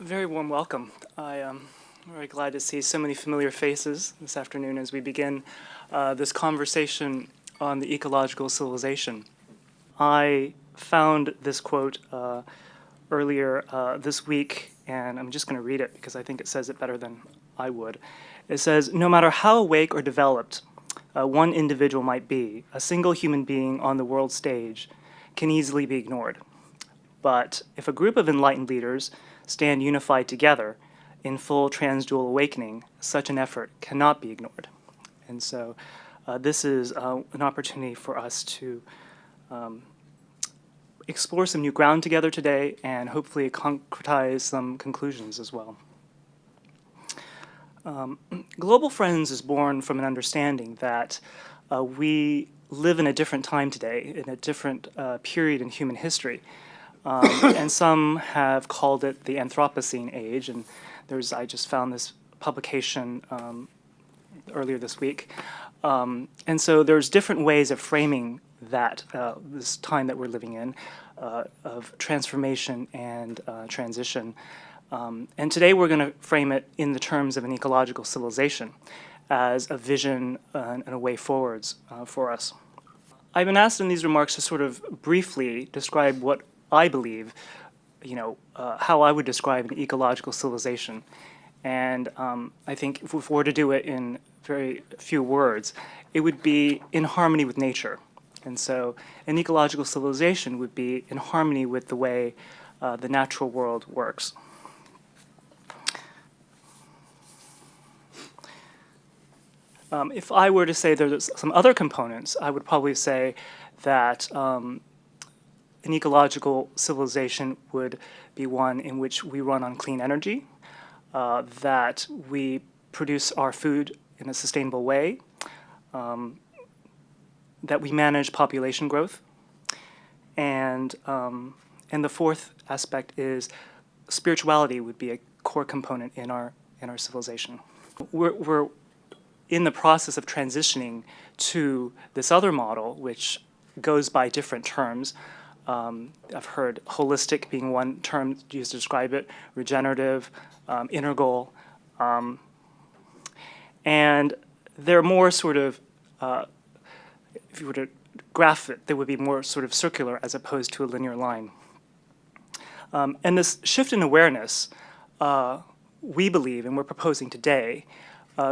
Very warm welcome. I am very glad to see so many familiar faces this afternoon as we begin this conversation on the ecological civilization. I found this quote earlier this week, and I'm just going to read it because I think it says it better than I would. It says, "No matter how awake or developed one individual might be, a single human being on the world stage can easily be ignored. But if a group of enlightened leaders stand unified together in full transdual awakening, such an effort cannot be ignored." And so this is an opportunity for us to explore some new ground together today and hopefully concretize some conclusions as well. Global Friends is born from an understanding that we live in a different time today, in a different period in human history. And some have called it the Anthropocene age, and I just found this publication earlier this week. And so there's different ways of framing that, this time that we're living in, of transformation and transition. And today we're going to frame it in the terms of an ecological civilization as a vision and a way forwards for us. I've been asked in these remarks to sort of briefly describe what I believe, how I would describe an ecological civilization. And I think if we were to do it in very few words, it would be in harmony with nature. And so an ecological civilization would be in harmony with the way the natural world works. If I were to say there's some other components, I would probably say that an ecological civilization would be one in which we run on clean energy, that we produce our food in a sustainable way, that we manage population growth, and the fourth aspect is spirituality would be a core component in our civilization. We're in the process of transitioning to this other model, which goes by different terms. I've heard holistic being one term used to describe it, regenerative, integral, and they're more sort of, if you were to graph it, they would be more sort of circular as opposed to a linear line. And this shift in awareness, we believe, and we're proposing today,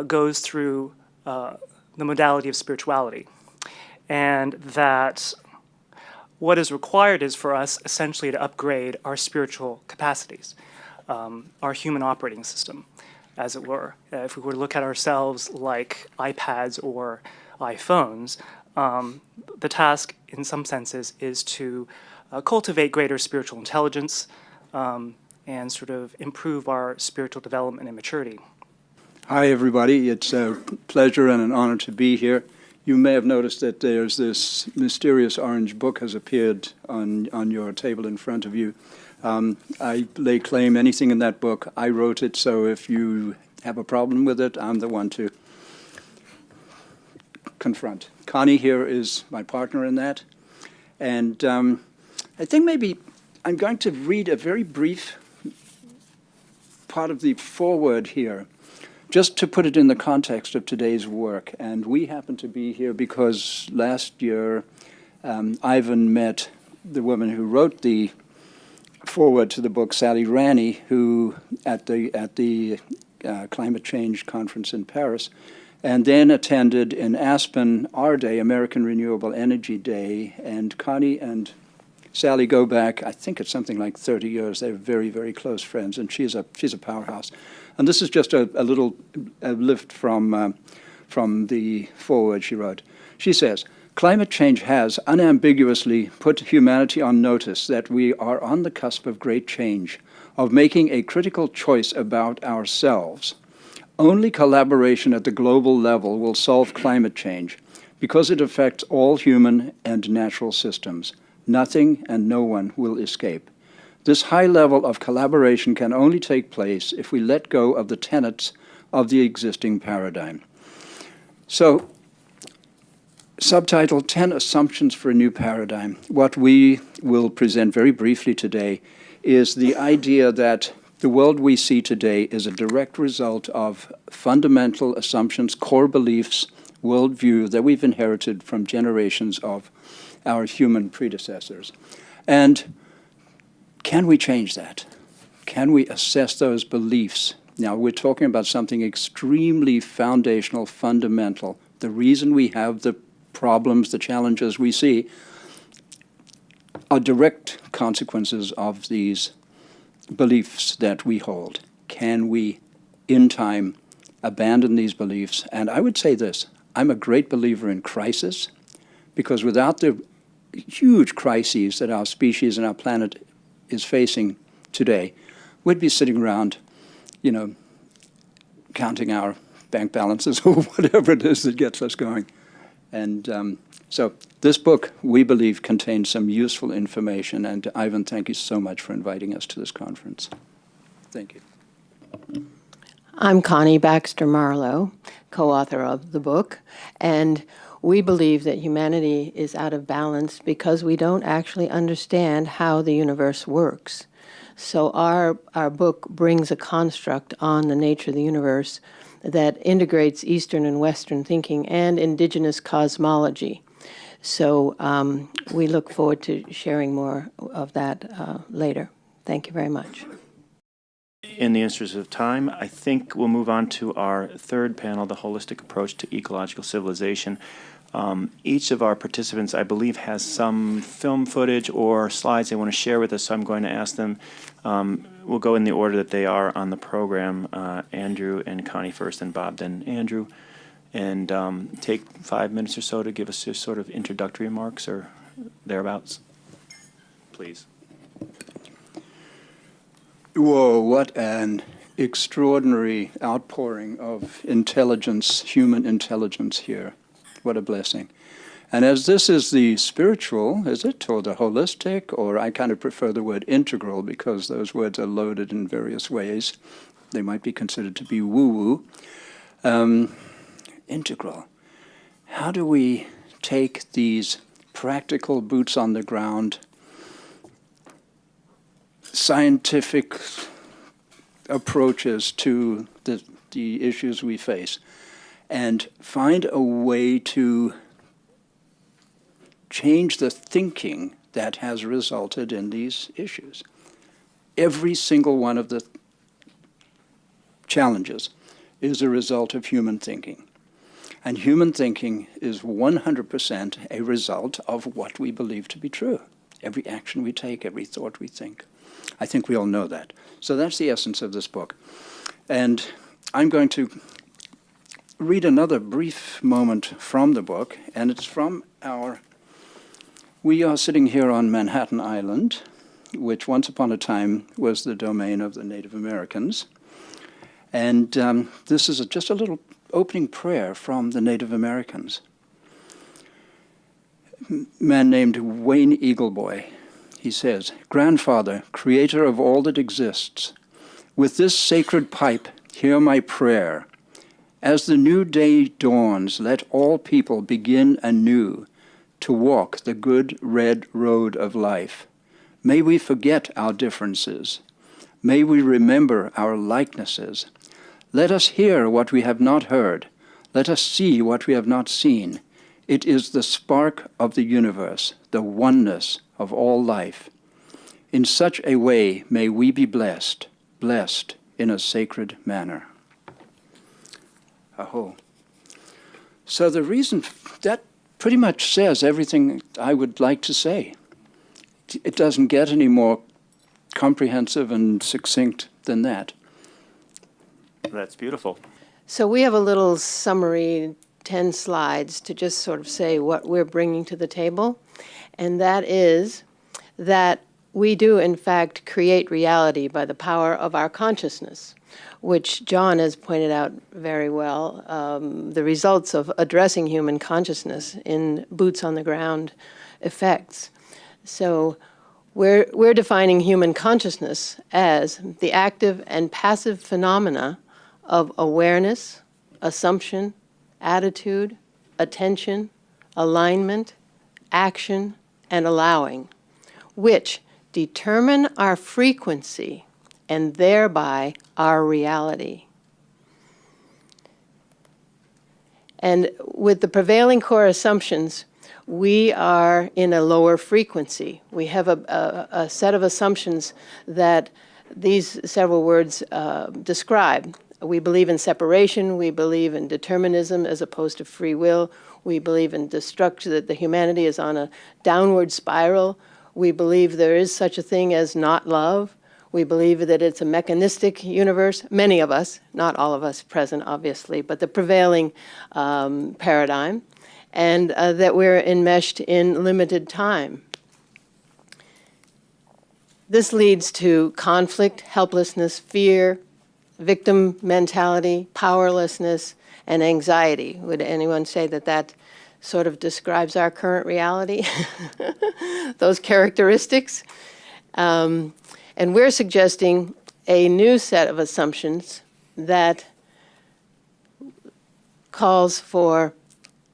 goes through the modality of spirituality. And that what is required is for us essentially to upgrade our spiritual capacities, our human operating system, as it were. If we were to look at ourselves like iPads or iPhones, the task in some senses is to cultivate greater spiritual intelligence and sort of improve our spiritual development and maturity. Hi, everybody. It's a pleasure and an honor to be here. You may have noticed that there's this mysterious orange book has appeared on your table in front of you. I lay claim anything in that book. I wrote it, so if you have a problem with it, I'm the one to confront. Connie here is my partner in that. And I think maybe I'm going to read a very brief part of the foreword here, just to put it in the context of today's work. And we happen to be here because last year Ivan met the woman who wrote the foreword to the book, Sally Ranney, who at the climate change conference in Paris, and then attended in Aspen our day, American Renewable Energy Day. And Connie and Sally go back, I think it's something like 30 years. They're very, very close friends, and she's a powerhouse. And this is just a little lift from the foreword she wrote. She says, "Climate change has unambiguously put humanity on notice that we are on the cusp of great change, of making a critical choice about ourselves. Only collaboration at the global level will solve climate change because it affects all human and natural systems. Nothing and no one will escape. This high level of collaboration can only take place if we let go of the tenets of the existing paradigm." So, subtitle, 10 Assumptions for a New Paradigm. What we will present very briefly today is the idea that The world we see today is a direct result of fundamental assumptions, core beliefs, worldview that we've inherited from generations of our human predecessors. And can we change that? Can we assess those beliefs? Now, we're talking about something extremely foundational, fundamental. The reason we have the problems, the challenges we see, are direct consequences of these beliefs that we hold. Can we, in time, abandon these beliefs? And I would say this, I'm a great believer in crisis, because without the huge crises that our species and our planet is facing today, we'd be sitting around, counting our bank balances or whatever it is that gets us going. And so this book, we believe, contains some useful information. And Ivan, thank you so much for inviting us to this conference. Thank you. I'm Connie Baxter Marlowe, co-author of the book, and we believe that humanity is out of balance because we don't actually understand how the universe works. So our book brings a construct on the nature of the universe that integrates Eastern and Western thinking and indigenous cosmology. So we look forward to sharing more of that later. Thank you very much. In the interest of time, I think we'll move on to our third panel, the holistic approach to ecological civilization. Each of our participants, I believe, has some film footage or slides they want to share with us, so I'm going to ask them. We'll go in the order that they are on the program, Andrew and Connie first, and Bob, then Andrew. And take 5 minutes or so to give us your sort of introductory remarks or thereabouts. Please. Whoa, what an extraordinary outpouring of intelligence, human intelligence here. What a blessing. And as this is the spiritual, is it, or the holistic, or I kind of prefer the word integral because those words are loaded in various ways. They might be considered to be woo-woo. Integral. How do we take these practical boots on the ground, scientific approaches to the issues we face and find a way to change the thinking that has resulted in these issues? Every single one of the challenges is a result of human thinking. And human thinking is 100% a result of what we believe to be true. Every action we take, every thought we think. I think we all know that. So that's the essence of this book. And I'm going to read another brief moment from the book, and it's from we are sitting here on Manhattan Island, which once upon a time was the domain of the Native Americans. And this is just a little opening prayer from the Native Americans. A man named Wayne Eagleboy. He says, "Grandfather, creator of all that exists, with this sacred pipe, hear my prayer. As the new day dawns, let all people begin anew to walk the good red road of life. May we forget our differences. May we remember our likenesses. Let us hear what we have not heard. Let us see what we have not seen. It is the spark of the universe, the oneness of all life. In such a way may we be blessed, blessed in a sacred manner." Aho. So the reason that pretty much says everything I would like to say. It doesn't get any more comprehensive and succinct than that. That's beautiful. So we have a little summary, 10 slides, to just sort of say what we're bringing to the table. And that is that we do, in fact, create reality by the power of our consciousness, which John has pointed out very well, the results of addressing human consciousness in boots-on-the-ground effects. So we're defining human consciousness as the active and passive phenomena of awareness, assumption, attitude, attention, alignment, action, and allowing, which determine our frequency and thereby our reality. And with the prevailing core assumptions, we are in a lower frequency. We have a set of assumptions that these several words describe. We believe in separation. We believe in determinism as opposed to free will. We believe in destruction, that the humanity is on a downward spiral. We believe there is such a thing as not love. We believe that it's a mechanistic universe. Many of us, not all of us present, obviously, but the prevailing paradigm, and that we're enmeshed in limited time. This leads to conflict, helplessness, fear, victim mentality, powerlessness, and anxiety. Would anyone say that that sort of describes our current reality? Those characteristics? And we're suggesting a new set of assumptions that calls for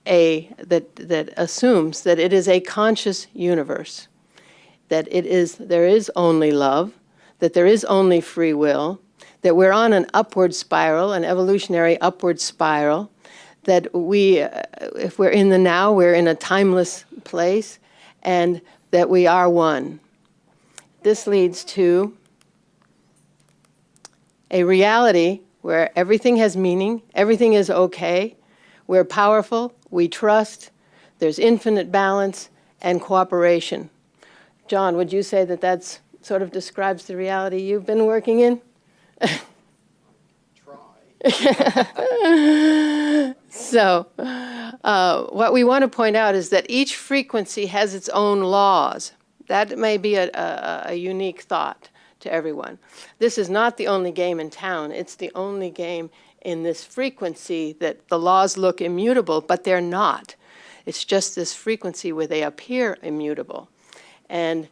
that assumes that it is a conscious universe, that there is only love, that there is only free will, that we're on an upward spiral, an evolutionary upward spiral, that if we're in the now, we're in a timeless place, and that we are one. This leads to a reality where everything has meaning, everything is okay, we're powerful, we trust, there's infinite balance and cooperation. John, would you say that that's sort of describes the reality you've been working in? So, what we want to point out is that each frequency has its own laws. That may be a unique thought to everyone. This is not the only game in town. It's the only game in this frequency that the laws look immutable, but they're not. It's just this frequency where they appear immutable. And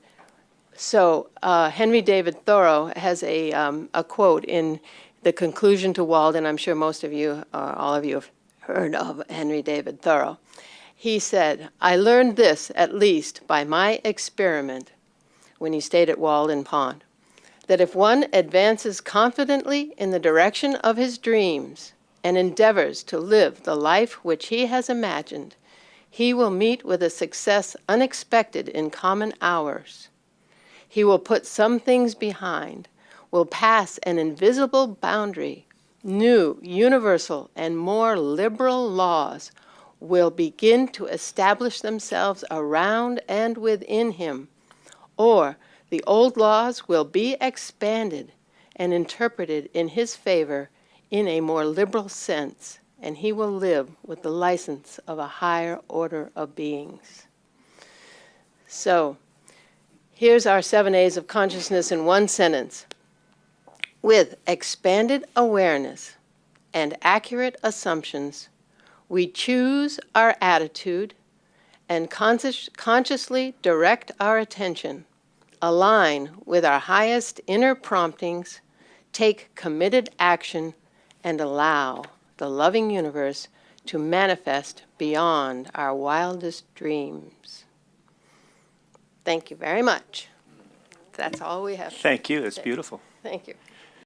so Henry David Thoreau has a quote in the conclusion to Walden. I'm sure most of you, or all of you, have heard of Henry David Thoreau. He said, "I learned this, at least, by my experiment," when he stayed at Walden Pond, "that if one advances confidently in the direction of his dreams and endeavors to live the life which he has imagined, he will meet with a success unexpected in common hours. He will put some things behind, will pass an invisible boundary. New, universal, and more liberal laws will begin to establish themselves around and within him, or the old laws will be expanded and interpreted in his favor in a more liberal sense, and he will live with the license of a higher order of beings." So, here's our 7 A's of consciousness in one sentence. With expanded awareness and accurate assumptions, we choose our attitude and consciously direct our attention, align with our highest inner promptings, take committed action, and allow the loving universe to manifest beyond our wildest dreams. Thank you very much. That's all we have. Thank you. It's beautiful. Thank you.